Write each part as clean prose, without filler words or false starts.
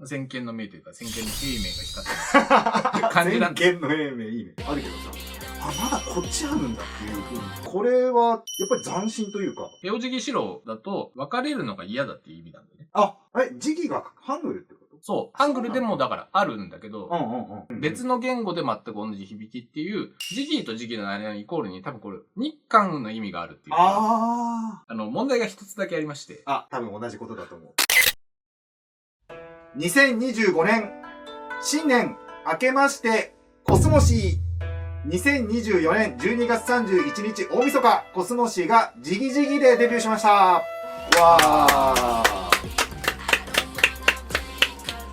先見の明というか、先見の英明が光ってる感じなんで。先見の英明いいね。あるけどさ、まだこっちあるんだっていう風に。これは、やっぱり斬新というか。手お辞儀白だと、別れるのが嫌だっていう意味なんでね。時期がハングルってこと？そう。ハングルでもだからあるんだけど、うん。別の言語で全く同じ響きっていう、時期と時期の間にイコールに多分これ、日韓の意味があるっていうか。問題が一つだけありまして。多分同じことだと思う。2025年、新年明けまして、コスモシー。2024年12月31日大晦日、コスモシーがジギジギでデビューしました。わー。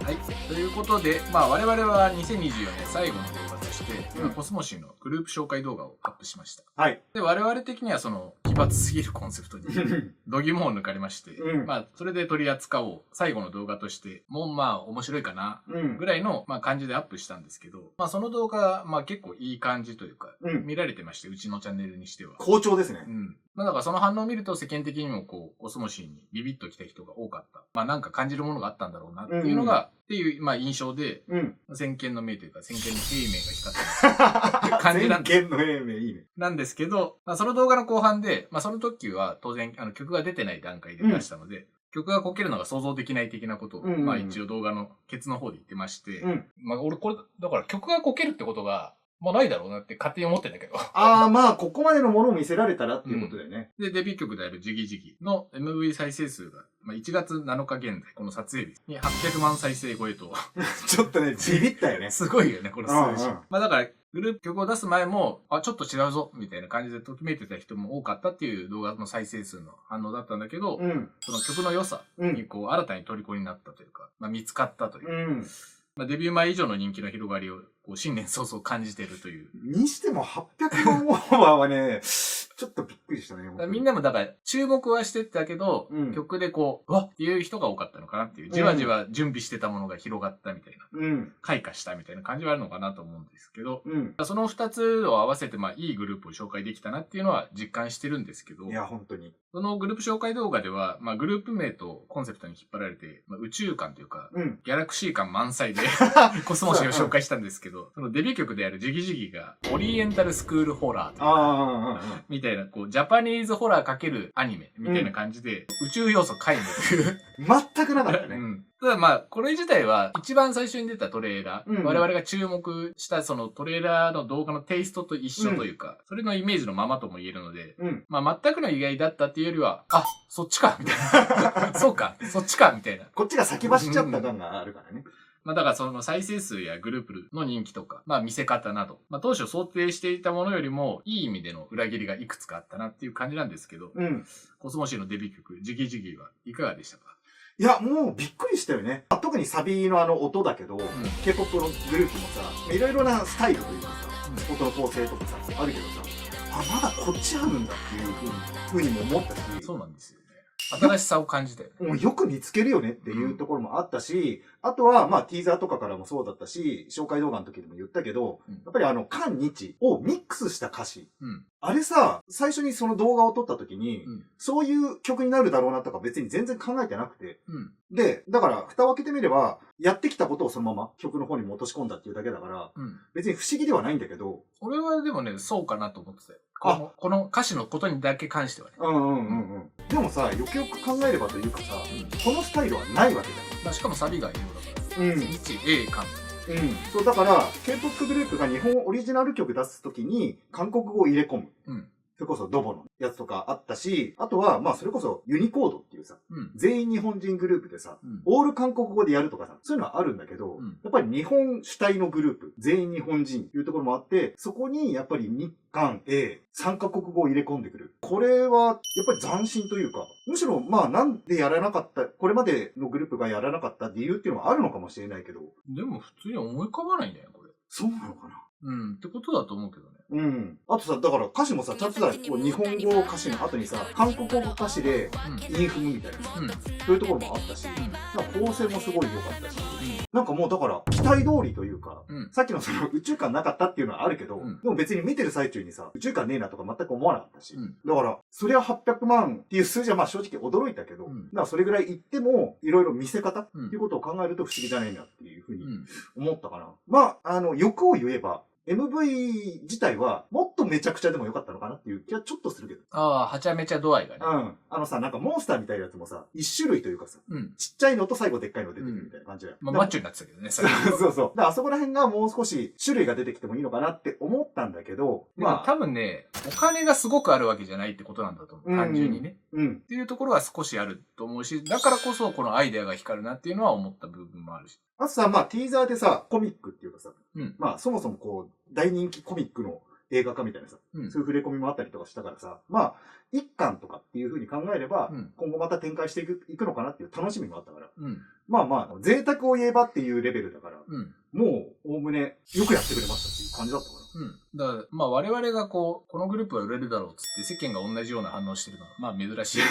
はい。ということで、我々は2024年最後の動画として、コスモシーのグループ紹介動画をアップしました。はい。で、我々的にはその、奇抜すぎるコンセプトに、度肝を抜かれまして、それで取り扱おう、最後の動画として、もう面白いかな、ぐらいの、感じでアップしたんですけど、その動画、結構いい感じというか、見られてまして、うちのチャンネルにしては。好調ですね。だからその反応を見ると世間的にもコスモシーにビビッと来た人が多かった。なんか感じるものがあったんだろうなっていうのが、っていう、印象で、先見の明というか、先見の英明が光ってる感じなんです。先見の英明いいね。なんですけど、その動画の後半で、その時は当然、曲が出てない段階で出したので、曲がこけるのが想像できない的なことを、一応動画のケツの方で言ってまして、俺これ、だから曲がこけるってことが、ないだろうなって勝手に思ってんだけど。ここまでのものを見せられたらっていうことだよね。で、デビュー曲であるジギジギの MV 再生数が、1月7日現在、この撮影日に800万再生超えと。ちょっとね、ビビったよね。すごいよね、この数字。だから、グループ曲を出す前も、ちょっと違うぞ、みたいな感じでときめいてた人も多かったっていう動画の再生数の反応だったんだけど、その曲の良さに新たに虜になったというか、見つかったという。デビュー前以上の人気の広がりを新年早々感じてるという。にしても800万オーバーはね、ちょっとびっくりしたね。みんなもだから注目はしてたけど、曲でうわっっていう人が多かったのかなっていう。じわじわ準備してたものが広がったみたいな。開花したみたいな感じはあるのかなと思うんですけど、その2つを合わせていいグループを紹介できたなっていうのは実感してるんですけど、いや、本当に。そのグループ紹介動画では、グループ名とコンセプトに引っ張られて、宇宙感というか、ギャラクシー感満載でコスモシーを紹介したんですけど、そのデビュー曲であるジギジギが、オリエンタルスクールホラーとか、みたいな、ジャパニーズホラー×アニメみたいな感じで、宇宙要素皆無という。全くなかったね。ただこれ自体は一番最初に出たトレーラー、我々が注目したそのトレーラーの動画のテイストと一緒というか、それのイメージのままとも言えるので、全くの意外だったっていうよりは、そっちかみたいな。そうか、そっちかみたいな。こっちが先走っちゃった感があるからね。だからその再生数やグループの人気とか、見せ方など、当初想定していたものよりもいい意味での裏切りがいくつかあったなっていう感じなんですけど、コスモシーのデビュー曲、ジギジギはいかがでしたか？いや、もうびっくりしたよね。特にサビの音だけど、K-POP のグループもさ、いろいろなスタイルというかさ、音の構成とかさ、あるけどさ、まだこっちあるんだっていうふうにも思ったし。そうなんですよね。新しさを感じたよね。もうよく見つけるよねっていうところもあったし、あとは、ティーザーとかからもそうだったし、紹介動画の時でも言ったけど、やっぱり韓日をミックスした歌詞。あれさ、最初にその動画を撮った時に、そういう曲になるだろうなとか別に全然考えてなくて。で、だから、蓋を開けてみれば、やってきたことをそのまま曲の方に落とし込んだっていうだけだから、別に不思議ではないんだけど。俺はでもね、そうかなと思ってたよ。この歌詞のことにだけ関してはね。でもさ、よくよく考えればというかさ、このスタイルはないわけだよ。しかもサビが英語だから。日英韓。そう、だから、K-POP グループが日本オリジナル曲出すときに、韓国語を入れ込む。それこそドボのやつとかあったし、あとは、それこそユニコードっていうさ、全員日本人グループでさ、オール韓国語でやるとかさ、そういうのはあるんだけど、やっぱり日本主体のグループ、全員日本人っていうところもあって、そこにやっぱり日韓、英、3カ国語を入れ込んでくる。これは、やっぱり斬新というか、むしろ、なんでやらなかった、これまでのグループがやらなかった理由っていうのはあるのかもしれないけど。でも普通に思い浮かばないんだよ、これ。そうなのかな。ってことだと思うけどね。あとさ、だから歌詞もさ、ちゃんとさ、日本語歌詞の後にさ、韓国語歌詞で、韻踏むみたいなさ、そういうところもあったし、構成もすごい良かったし、なんかもうだから、期待通りというか、さっきのその宇宙観なかったっていうのはあるけど、でも別に見てる最中にさ、宇宙観ねえなとか全く思わなかったし、だから、そりゃ800万っていう数字はまあ正直驚いたけど、だからそれぐらい言っても、いろいろ見せ方っていうことを考えると不思議じゃないなっていうふうに思ったかな。まあ、欲を言えば、MV 自体はもっとめちゃくちゃでもよかったのかなっていう気はちょっとするけど。ああ、はちゃめちゃ度合いがね。なんかモンスターみたいなやつもさ、一種類というかさ、ちっちゃいのと最後でっかいの出てくるみたいな感じだよ。まあ、マッチョになってたけどね、そうそう。だからあそこら辺がもう少し種類が出てきてもいいのかなって思ったんだけど、まあ多分ね、お金がすごくあるわけじゃないってことなんだと思う。単純にね。っていうところは少しあると思うし、だからこそこのアイデアが光るなっていうのは思った部分もあるし。あとさ、まあティーザーでさ、コミックっていうかさ、まあそもそもこう、大人気コミックの映画化みたいなさ、そういう触れ込みもあったりとかしたからさ、まあ、一巻とかっていう風に考えれば、今後また展開していくのかなっていう楽しみもあったから、まあまあ、贅沢を言えばっていうレベルだから、もう、おおむね、よくやってくれましたっていう感じだったかな。だから、まあ我々がこのグループは売れるだろうっつって世間が同じような反応してるのは、まあ珍しい。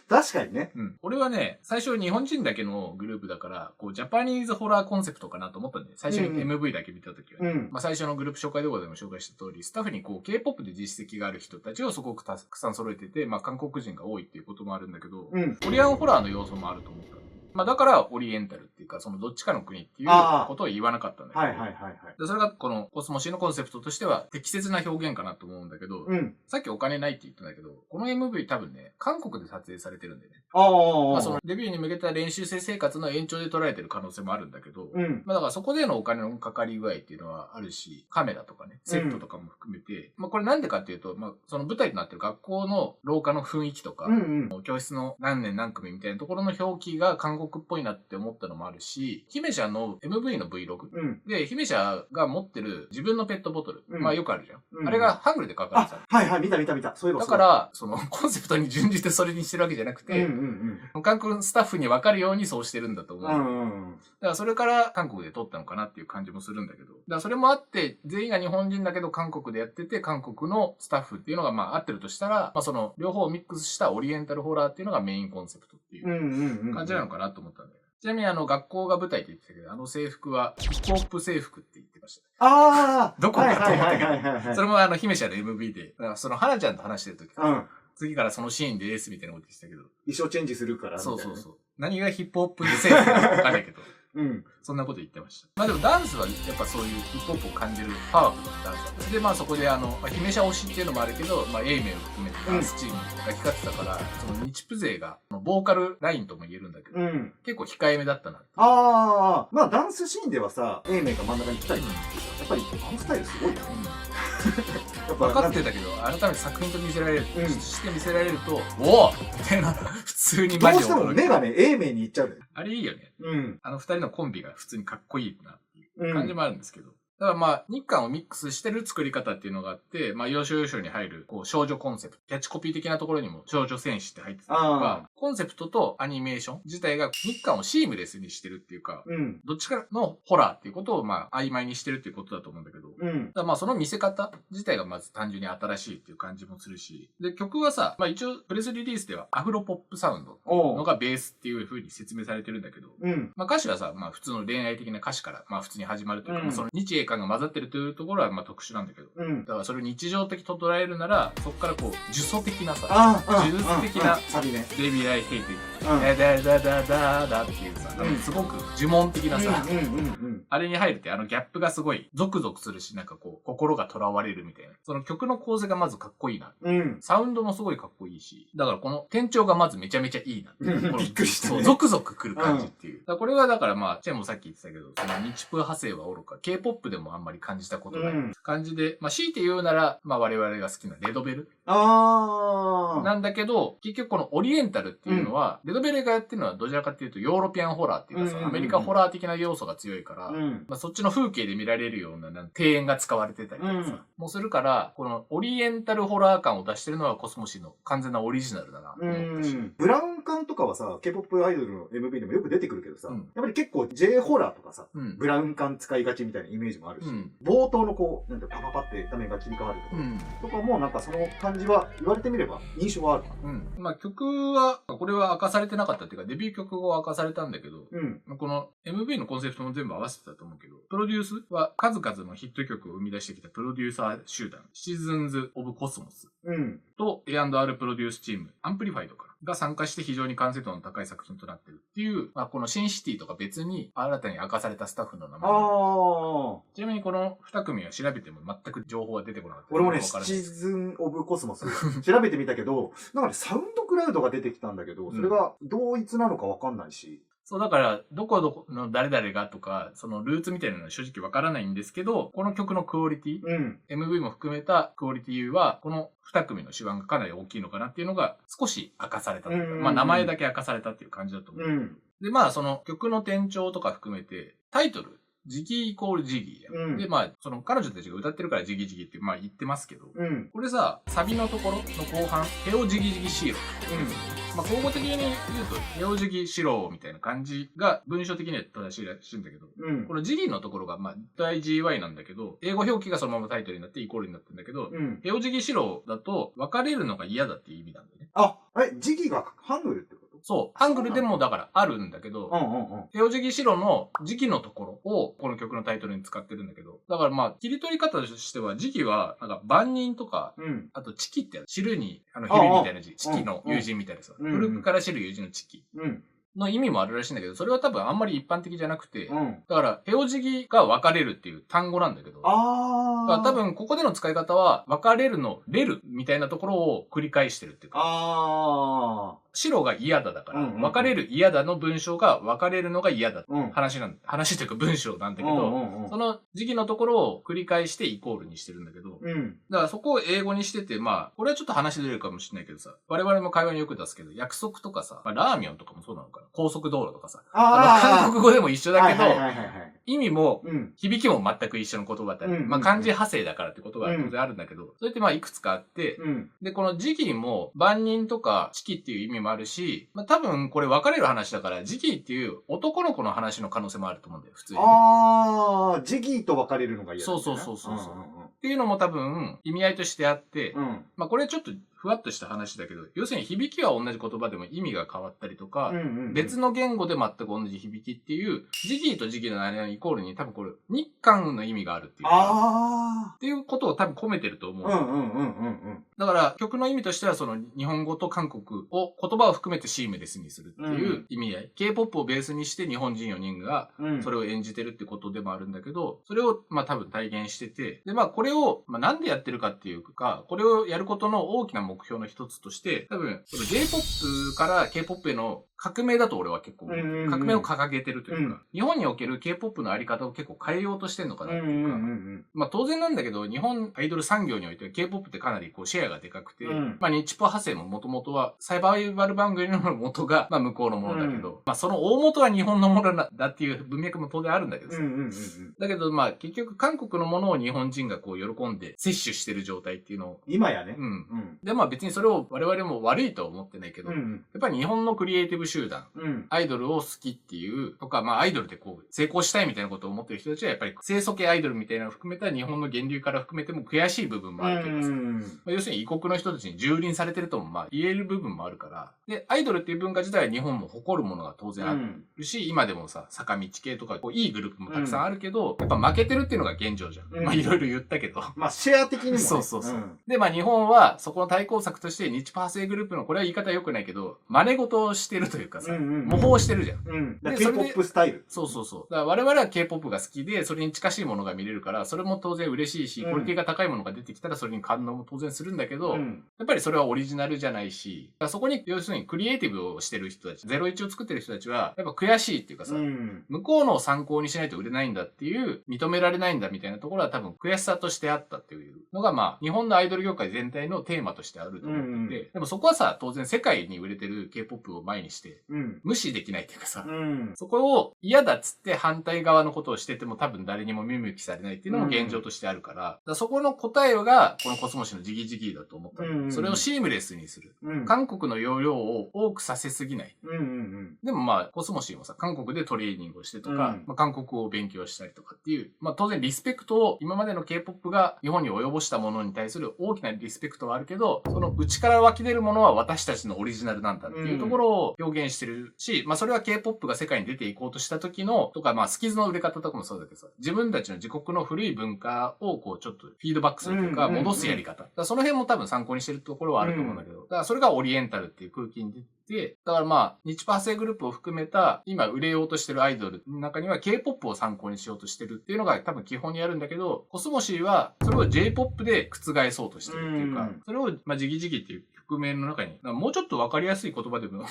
確かにね。俺はね、最初日本人だけのグループだから、ジャパニーズホラーコンセプトかなと思ったんで、最初に MV だけ見たときは、まあ最初のグループ紹介動画でも紹介した通り、スタッフにK-POP で実績がある人たちをすごくたくさん揃えてて、まあ韓国人が多いっていうこともあるんだけど、コリアンホラーの要素もあると思った。まあだからオリエンタルっていうか、そのどっちかの国っていうことを言わなかったんだけど、それがこのコスモシーのコンセプトとしては適切な表現かなと思うんだけど、さっきお金ないって言ったんだけど、この MV 多分ね、韓国で撮影されてるんだよね。まあそのデビューに向けた練習生生活の延長で捉えてる可能性もあるんだけど、まあだからそこでのお金のかかり具合っていうのはあるし、カメラとかね、セットとかも含めて、まあこれなんでかっていうと、まあその舞台となってる学校の廊下の雰囲気とか、教室の何年何組みたいなところの表記が韓国っぽいなって思ったのもあるし、姫社の MV の Vlog、で、姫社が持ってる自分のペットボトル、まあよくあるじゃん。あれがハングルで書かれてた。見た。そういえば。だから、そのコンセプトに準じてそれにしてるわけじゃなくて、韓国スタッフに分かるようにそうしてるんだと思う。だからそれから韓国で撮ったのかなっていう感じもするんだけど。だからそれもあって、全員が日本人だけど韓国でやってて、韓国のスタッフっていうのがまあ合ってるとしたら、まあその両方をミックスしたオリエンタルホラーっていうのがメインコンセプトっていう感じなのかなと思ったんだよ。ちなみに学校が舞台って言ってたけど、制服はヒップホップ制服って言ってました。どこかと思ったけど、それも姫社の MV で、その花ちゃんと話してる時から、次からそのシーンですみたいなこと言ってたけど。衣装チェンジするから。そう。何がヒップホップ制服かわかんないけど。そんなこと言ってました。まあでもダンスはやっぱそういうヒップホップを感じるパワフルなダンスだった。で、まあそこで姫社推しっていうのもあるけど、まあ A 名を含めてダンスチームが光ってたから、その日プ勢が、ボーカルラインとも言えるんだけど、結構控えめだったな。まあダンスシーンではさ、A 名が真ん中に来たりやっぱりあのスタイルすごいな。分かってたけど、改めて作品と見せられる、して見せられると、おおみたいな、普通にマジで。どうしても目がね、A 名に行っちゃう。あれいいよね。二人のコンビが普通にかっこいいなっていう感じもあるんですけど。だからまあ、日韓をミックスしてる作り方っていうのがあって、まあ、要所要所に入る、少女コンセプト。キャッチコピー的なところにも少女戦士って入ってたりとか、コンセプトとアニメーション自体が日韓をシームレスにしてるっていうか、どっちかのホラーっていうことをまあ、曖昧にしてるっていうことだと思うんだけど、だからまあ、その見せ方自体がまず単純に新しいっていう感じもするし、で、曲はさ、まあ一応、プレスリリースではアフロポップサウンドのがベースっていう風に説明されてるんだけど、まあ歌詞はさ、まあ普通の恋愛的な歌詞から、まあ普通に始まるというか、その日英韓が混ざってるというところはまあ特殊なんだけど、だからそれを日常的と捉えるなら、そこから呪詛的なさ、呪術的なベビーアイヘイティダっていうさ、すごく呪文的なさ、あれに入るってギャップがすごいゾクゾクするし、なんか心が囚われるみたいな。その曲の構成がまずかっこいいな。サウンドもすごいかっこいいし、だからこの転調がまずめちゃめちゃいいな。びっくりした。そう、ゾクゾクくる感じっていう。これはだからまあ、チェンもさっき言ってたけど、その日プ派生はおろか、K-POP でもあんまり感じたことない感じで、まあ強いて言うなら、まあ我々が好きなレドベル。なんだけど、結局このオリエンタルっていうのは、レドベルがやってるのはどちらかっていうとヨーロピアンホラーっていうかさ、アメリカホラー的な要素が強いから、まあそっちの風景で見られるような庭園が使われてたりとかさ、もうするから、このオリエンタルホラー感を出してるのはコスモシの完全なオリジナルだなと思ったし。ブラウン管とかはさ、K-POP アイドルの MV でもよく出てくるけどさ、やっぱり結構 J ホラーとかさ、ブラウン管使いがちみたいなイメージもあるし、冒頭のこう、なんてパパパって画面が切り替わるとかもなんかその感じは言われてみれば印象はあるかな。まあ曲は、これは明かされてなかったっていうか、デビュー曲後は明かされたんだけど、この MV のコンセプトも全部合わせてたと思うけど、プロデュースは数々のヒット曲を生み出してきたプロデューサー集団、シチズンズ・オブ・コスモスと A&R プロデュースチーム、アンプリファイドかが参加して非常に完成度の高い作品となっているっていう、まあ、このシンシティとか別に新たに明かされたスタッフの名前。ちなみにこの2組は調べても全く情報は出てこなかった。俺もね、シチズン・オブ・コスモス調べてみたけど、なんかね、サウンドクラウドが出てきたんだけど、それが同一なのかわかんないし。そう、だから、どこの誰々がとか、そのルーツみたいなのは正直わからないんですけど、この曲のクオリティ、MV も含めたクオリティは、この2組の手腕がかなり大きいのかなっていうのが少し明かされたというか、まあ名前だけ明かされたっていう感じだと思う。で、まあその曲の転調とか含めて、タイトル、ジギーイコールジギーや、で、まあ、その彼女たちが歌ってるからジギジギってまあ言ってますけど、これさ、サビのところの後半、ヘオジギジギシーロ。まあ、口語的に言うと、ヘオジギシローみたいな感じが文章的には正しいらしいんだけど、このジギーのところがまあ、大 GY なんだけど、英語表記がそのままタイトルになってイコールになってるんだけど、ヘオジギシローだと別れるのが嫌だっていう意味なんだよね。あ、ジギがハングルってこと？そう。ハングルでもだからあるんだけど、ヘオジギシロの時期のところをこの曲のタイトルに使ってるんだけど、だからまあ、切り取り方としては時期は、なんか万人とか、あとチキって知るに、日々みたいな字、チキの友人みたいなさ、古くから知る友人のチキ。の意味もあるらしいんだけど、それは多分あんまり一般的じゃなくて、だから、ヘオジギが分かれるっていう単語なんだけど、だから多分ここでの使い方は、分かれるの、レルみたいなところを繰り返してるっていうか、白が嫌だだから、別れる嫌だの文章が別れるのが嫌だ。話というか文章なんだけど、その時期のところを繰り返してイコールにしてるんだけど、だからそこを英語にしてて、まあ、これはちょっと話出るかもしれないけどさ、我々も会話によく出すけど、約束とかさ、まあ、ラーメンとかもそうなのかな、高速道路とかさ、韓国語でも一緒だけど、意味も、響きも全く一緒の言葉だったり、まあ漢字派生だからってことが当然あるんだけど、それってまあいくつかあって、で、この時期も万人とか四季っていう意味もあるし、まあ多分これ別れる話だから、時期っていう男の子の話の可能性もあると思うんだよ、普通に、ね。時期と別れるのが嫌だ、ね。そう。っていうのも多分意味合いとしてあって、まあこれちょっとふわっとした話だけど、要するに響きは同じ言葉でも意味が変わったりとか、別の言語で全く同じ響きっていう、時期と時期の間のイコールに多分これ、日韓の意味があるっていうか、っていうことを多分込めてると思う。だから曲の意味としてはその日本語と韓国を言葉を含めてシームレスにするっていう意味合い。K-POP をベースにして日本人4人がそれを演じてるってことでもあるんだけど、それをまあ多分体現してて、でまあこれをまあなんでやってるかっていうか、これをやることの大きな目標の一つとして、多分、J-POP から K-POP への革命だと俺は結構思う。革命を掲げてるというか、日本における K-POP のあり方を結構変えようとしてんのかなっていうか、まあ当然なんだけど、日本アイドル産業においては K-POP ってかなりこうシェアがでかくて、まあ日ポ派生ももともとはサイバイバル番組の元がまあ向こうのものだけど、まあその大元は日本のものだっていう文脈も当然あるんだけどさ。だけどまあ結局韓国のものを日本人がこう喜んで摂取してる状態っていうのを。今やね。でまあ別にそれを我々も悪いとは思ってないけど、やっぱり日本のクリエイティブ集団、アイドルを好きっていうとか、まあアイドルでこう成功したいみたいなことを思ってる人たちはやっぱり清楚系アイドルみたいなのを含めた日本の源流から含めても悔しい部分もあるけどさ、まあ、要するに異国の人たちに蹂躙されてるともまあ言える部分もあるから、で、アイドルっていう文化自体は日本も誇るものが当然あるし、今でもさ、坂道系とかこういいグループもたくさんあるけど、やっぱ負けてるっていうのが現状じゃん。まあいろいろ言ったけど。まあシェア的にも、ね。そう。で、まあ日本はそこの対抗策として日パーセグループの、これは言い方良くないけど、真似事をしてるというかさ、模倣してるじゃん。で、K-POP スタイル。そう。だから我々は K-POP が好きで、それに近しいものが見れるから、それも当然嬉しいし、クオリティが高いものが出てきたらそれに感動も当然するんだけど、やっぱりそれはオリジナルじゃないし、そこに要するにクリエイティブをしてる人たち、01を作ってる人たちは、やっぱ悔しいっていうかさ、向こうのを参考にしないと売れないんだっていう、認められないんだみたいなところは多分悔しさとしてあったっていうのが、まあ、日本のアイドル業界全体のテーマとしてしてあると思ってて、でもそこはさ、当然世界に売れてる K-POP を前にして、無視できないっていうかさ、そこを嫌だっつって反対側のことをしてても多分誰にも見向きされないっていうのも現状としてあるから、そこの答えがこのコスモシのジギジギだと思った。それをシームレスにする。韓国の容量を多くさせすぎない。でもまあ、コスモシもさ、韓国でトレーニングをしてとか、韓国語を勉強したりとかっていう、まあ当然リスペクトを今までの K-POP が日本に及ぼしたものに対する大きなリスペクトはあるけど、その内から湧き出るものは私たちのオリジナルなんだっていうところを表現してるし、まあそれは K-POP が世界に出ていこうとした時の、とかまあスキズの売れ方とかもそうだけどさ、自分たちの自国の古い文化をこうちょっとフィードバックするというか、戻すやり方。だからその辺も多分参考にしてるところはあると思うんだけど、だからそれがオリエンタルっていう空気に出て、だからまあ、日パーセグループを含めた、今売れようとしてるアイドルの中には K-POP を参考にしようとしてるっていうのが多分基本にあるんだけど、コスモシーはそれを J-POP で覆そうとしてるっていうか、それをまあ、ジギジギっていう曲名の中に、もうちょっとわかりやすい言葉でも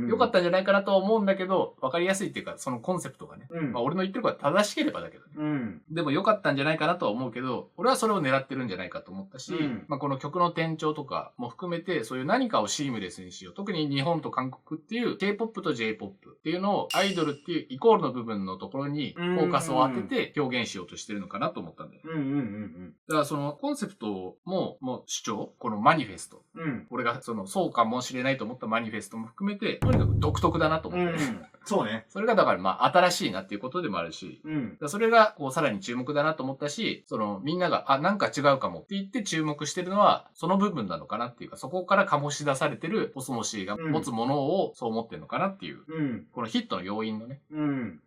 よかったんじゃないかなとは思うんだけど、わかりやすいっていうか、そのコンセプトがね、まあ俺の言ってることは正しければだけどね。でもよかったんじゃないかなとは思うけど、俺はそれを狙ってるんじゃないかと思ったし、まあこの曲の転調とかも含めて、そういう何かをシームレスにしよう。特に日本と韓国っていう K-POP と J-POP っていうのをアイドルっていうイコールの部分のところにフォーカスを当てて表現しようとしてるのかなと思ったんだよ。だからそのコンセプトも主張、このマニフェスト。俺がそうかもしれないと思ったマニフェストも含めて、とにかく独特だなと思って。そうね。それがだからまあ新しいなっていうことでもあるし、それがこうさらに注目だなと思ったし、みんなが、なんか違うかもって言って注目してるのは、その部分なのかなっていうか、そこから醸し出されてるコスモシーが持つものをそう思ってるのかなっていう、このヒットの要因のね、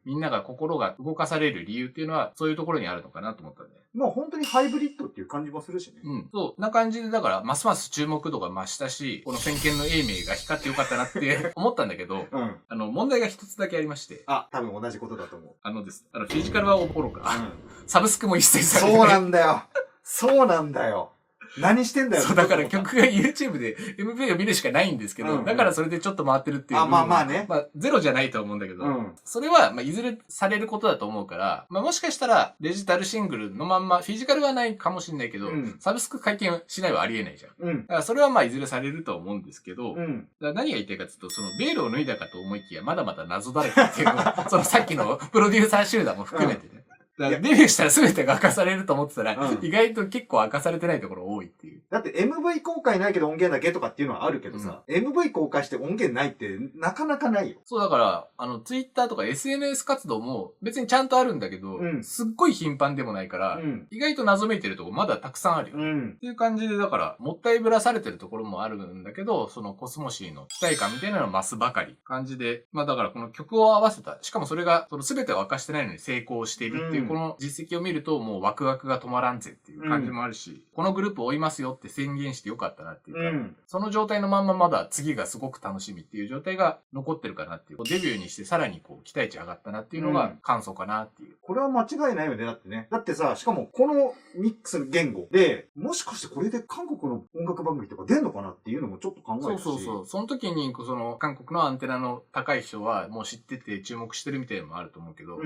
みんなが心が動かされる理由っていうのは、そういうところにあるのかなと思ったんで。もう本当にハイブリッドっていう感じもするしね。そう。な感じで、だから、ますます注目度が増したし、この先見の英明が光ってよかったなって思ったんだけど、問題が一つだけありまして。多分同じことだと思う。フィジカルはおぼろか。サブスクも一切されてない。そうなんだよ。そうなんだよ。何してんだよ。そう、だから曲が YouTube で MV を見るしかないんですけど、だからそれでちょっと回ってるっていう。まあね。まあ、ゼロじゃないとは思うんだけど、それは、まあ、いずれされることだと思うから、まあ、もしかしたらデジタルシングルのまんま、フィジカルはないかもしれないけど、サブスク解禁しないはありえないじゃん。だからそれはまあ、いずれされると思うんですけど、だから何が言いたいかというと、ベールを脱いだかと思いきや、まだまだ謎だらけっていうのは、さっきのプロデューサー集団も含めてね。デビューしたら全てが明かされると思ってたら、意外と結構明かされてないところ多いっていう。だって MV 公開ないけど音源だけとかっていうのはあるけどさ、MV 公開して音源ないってなかなかないよ。そうだから、Twitter とか SNS 活動も別にちゃんとあるんだけど、すっごい頻繁でもないから、意外と謎めいてるとこまだたくさんあるよ。っていう感じで、だから、もったいぶらされてるところもあるんだけど、そのコスモシーの期待感みたいなのを増すばかり感じで、まあだからこの曲を合わせた、しかもそれが全てを明かしてないのに成功しているっていう、この実績を見るともうワクワクが止まらんぜっていう感じもあるし、このグループを追いますよって宣言してよかったなっていうか、その状態のまんままだ次がすごく楽しみっていう状態が残ってるかなっていう、デビューにしてさらにこう期待値上がったなっていうのが感想かなっていう。これは間違いないよね、だってね。だってさ、しかもこのミックス言語で、もしかしてこれで韓国の音楽番組とか出んのかなっていうのもちょっと考えるし。そう。その時に、韓国のアンテナの高い人はもう知ってて注目してるみたいなのもあると思うけど、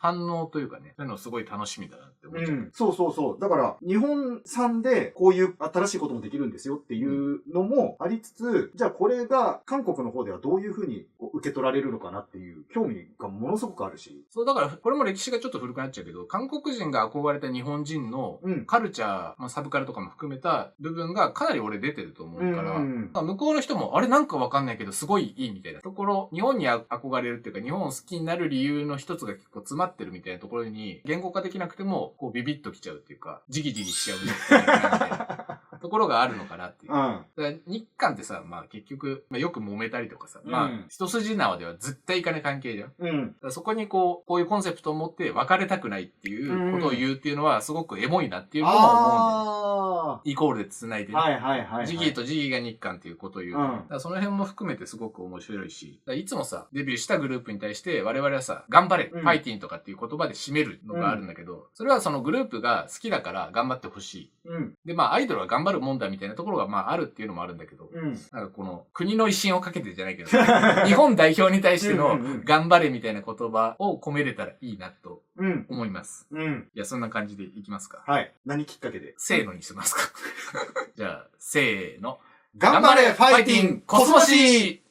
反応というかね、そういうのすごい楽しみだなって思っちゃう。そう。だから、日本産でこういう新しいこともできるんですよっていうのもありつつ、じゃあこれが韓国の方ではどういうふうに受け取られるのかなっていう興味がものすごくあるし。そう、だから、これも歴史がちょっと古くなっちゃうけど、韓国人が憧れた日本人のカルチャー、サブカルとかも含めた部分がかなり俺出てると思うから、向こうの人も、あれなんかわかんないけど、すごいいいみたいなところ、日本に憧れるっていうか、日本を好きになる理由の一つが結構詰まってるみたいなところに、言語化できなくても、こうビビッときちゃうっていうか、ジギジギしちゃうみたいなところがあるのかなっていう。だから日韓ってさ、まあ結局、よく揉めたりとかさ、まあ一筋縄では絶対いかない関係じゃん。だからそこにこういうコンセプトを持って別れたくないっていうことを言うっていうのはすごくエモいなっていうのも思うんで、イコールで繋いでる。ジギーとジギーが日韓っていうことを言う。だからその辺も含めてすごく面白いし、いつもさ、デビューしたグループに対して我々はさ、頑張れ、ファイティンとかっていう言葉で締めるのがあるんだけど、それはそのグループが好きだから頑張ってほしい。で、まあアイドルは頑張張るもんだみたいなところが、まあ、あるっていうのもあるんだけど、なんかこの、国の威信をかけてじゃないけど、日本代表に対しての頑張れみたいな言葉を込めれたらいいなと思います。いや、そんな感じでいきますか。はい。何きっかけで？せーのにしますか。じゃあ、せーの。頑張れファイティンコスモシー。